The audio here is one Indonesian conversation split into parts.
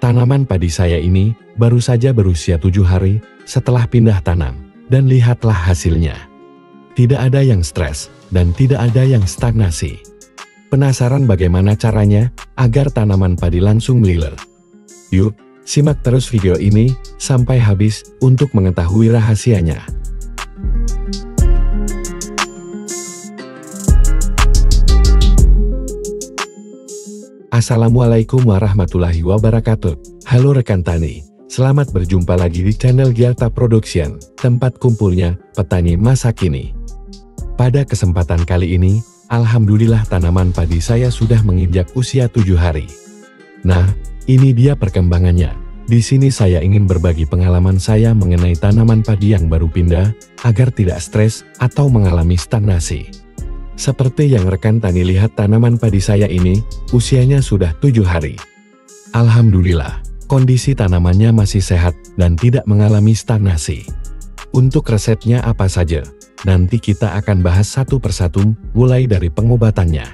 Tanaman padi saya ini baru saja berusia 7 hari setelah pindah tanam, dan lihatlah hasilnya. Tidak ada yang stres, dan tidak ada yang stagnasi. Penasaran bagaimana caranya agar tanaman padi langsung meliler? Yuk, simak terus video ini sampai habis untuk mengetahui rahasianya. Assalamualaikum warahmatullahi wabarakatuh. Halo rekan tani, selamat berjumpa lagi di channel Gyarta Production, tempat kumpulnya petani masa kini. Pada kesempatan kali ini, alhamdulillah tanaman padi saya sudah menginjak usia 7 hari. Nah, ini dia perkembangannya. Di sini saya ingin berbagi pengalaman saya mengenai tanaman padi yang baru pindah, agar tidak stres atau mengalami stagnasi. Seperti yang rekan tani lihat, tanaman padi saya ini usianya sudah 7 hari. Alhamdulillah, kondisi tanamannya masih sehat dan tidak mengalami stagnasi. Untuk resepnya apa saja? Nanti kita akan bahas satu persatu, mulai dari pengobatannya.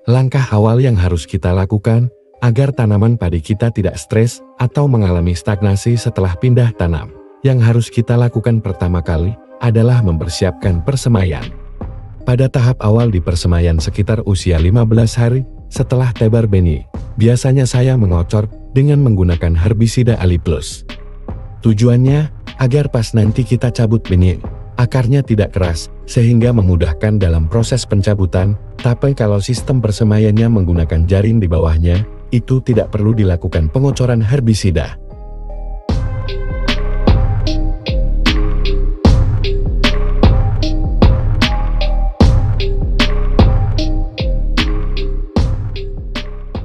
Langkah awal yang harus kita lakukan agar tanaman padi kita tidak stres atau mengalami stagnasi setelah pindah tanam. Yang harus kita lakukan pertama kali adalah mempersiapkan persemaian. Pada tahap awal di persemaian sekitar usia 15 hari setelah tebar benih, biasanya saya mengocor dengan menggunakan herbisida Ali Plus. Tujuannya agar pas nanti kita cabut benih, akarnya tidak keras sehingga memudahkan dalam proses pencabutan. Tapi kalau sistem persemaiannya menggunakan jaring di bawahnya, itu tidak perlu dilakukan pengocoran herbisida.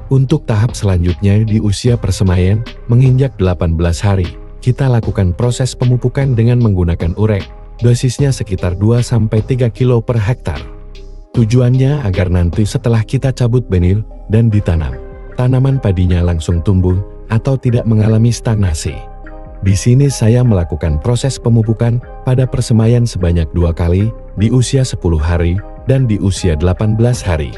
Untuk tahap selanjutnya di usia persemaian, menginjak 18 hari, kita lakukan proses pemupukan dengan menggunakan urek. Dosisnya sekitar 2-3 kilo per hektar. Tujuannya agar nanti setelah kita cabut benih dan ditanam, tanaman padinya langsung tumbuh atau tidak mengalami stagnasi. Di sini saya melakukan proses pemupukan pada persemaian sebanyak 2 kali, di usia 10 hari dan di usia 18 hari.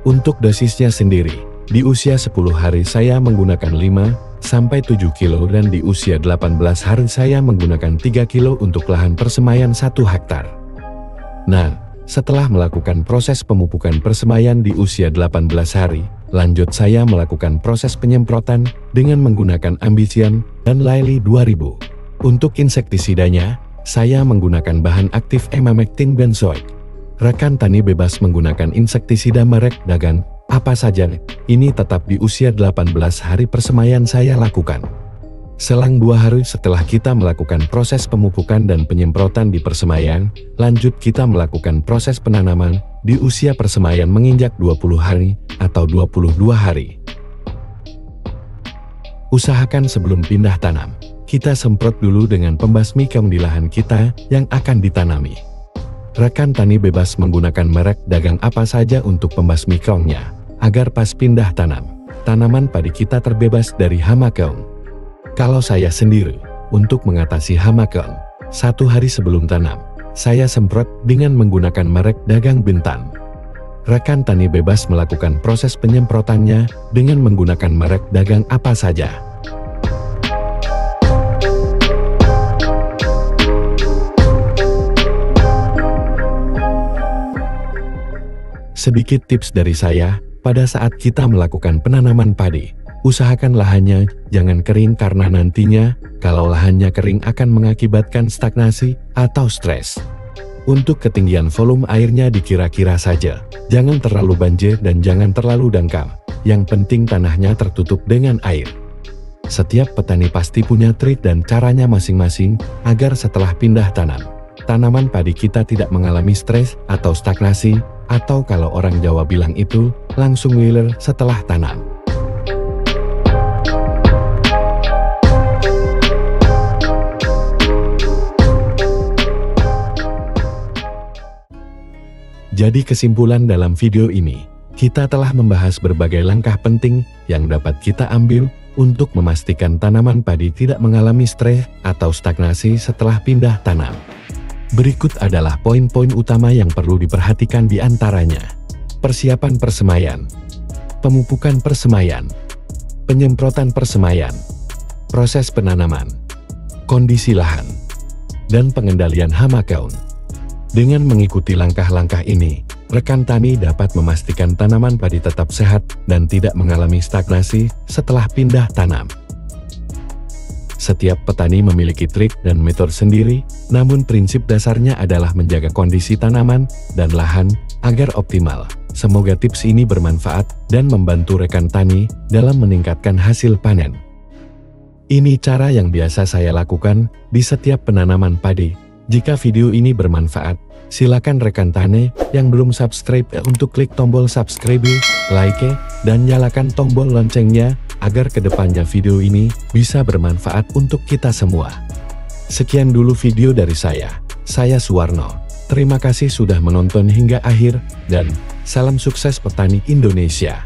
Untuk dosisnya sendiri, di usia 10 hari saya menggunakan 5-7 kilo dan di usia 18 hari saya menggunakan 3 kilo untuk lahan persemaian 1 hektar. Nah, setelah melakukan proses pemupukan persemaian di usia 18 hari, lanjut saya melakukan proses penyemprotan dengan menggunakan Ambisian dan Lily 2000. Untuk insektisidanya, saya menggunakan bahan aktif Emamectin benzoate. Rekan tani bebas menggunakan insektisida merek dagang apa saja, ini tetap di usia 18 hari persemaian saya lakukan. Selang 2 hari setelah kita melakukan proses pemupukan dan penyemprotan di persemaian, lanjut kita melakukan proses penanaman di usia persemaian menginjak 20 hari atau 22 hari. Usahakan sebelum pindah tanam, kita semprot dulu dengan pembasmi keong di lahan kita yang akan ditanami. Rekan tani bebas menggunakan merek dagang apa saja untuk pembasmi keongnya, agar pas pindah tanam, tanaman padi kita terbebas dari hama keong. Kalau saya sendiri, untuk mengatasi hama keong, 1 hari sebelum tanam, saya semprot dengan menggunakan merek dagang Bintan. Rekan tani bebas melakukan proses penyemprotannya dengan menggunakan merek dagang apa saja. Sedikit tips dari saya, pada saat kita melakukan penanaman padi, usahakan lahannya jangan kering karena nantinya, kalau lahannya kering akan mengakibatkan stagnasi atau stres. Untuk ketinggian volume airnya dikira-kira saja, jangan terlalu banjir dan jangan terlalu dangkal, yang penting tanahnya tertutup dengan air. Setiap petani pasti punya trik dan caranya masing-masing, agar setelah pindah tanam, tanaman padi kita tidak mengalami stres atau stagnasi, atau kalau orang Jawa bilang itu, langsung ngiler setelah tanam. Jadi kesimpulan dalam video ini, kita telah membahas berbagai langkah penting yang dapat kita ambil untuk memastikan tanaman padi tidak mengalami stres atau stagnasi setelah pindah tanam. Berikut adalah poin-poin utama yang perlu diperhatikan di antaranya. Persiapan persemaian, pemupukan persemaian, penyemprotan persemaian, proses penanaman, kondisi lahan, dan pengendalian hama daun. Dengan mengikuti langkah-langkah ini, rekan tani dapat memastikan tanaman padi tetap sehat dan tidak mengalami stagnasi setelah pindah tanam. Setiap petani memiliki trik dan metode sendiri, namun prinsip dasarnya adalah menjaga kondisi tanaman dan lahan agar optimal. Semoga tips ini bermanfaat dan membantu rekan tani dalam meningkatkan hasil panen. Ini cara yang biasa saya lakukan di setiap penanaman padi. Jika video ini bermanfaat, silakan rekan tani yang belum subscribe untuk klik tombol subscribe, like, dan nyalakan tombol loncengnya agar kedepannya video ini bisa bermanfaat untuk kita semua. Sekian dulu video dari saya Suwarno. Terima kasih sudah menonton hingga akhir, dan salam sukses petani Indonesia.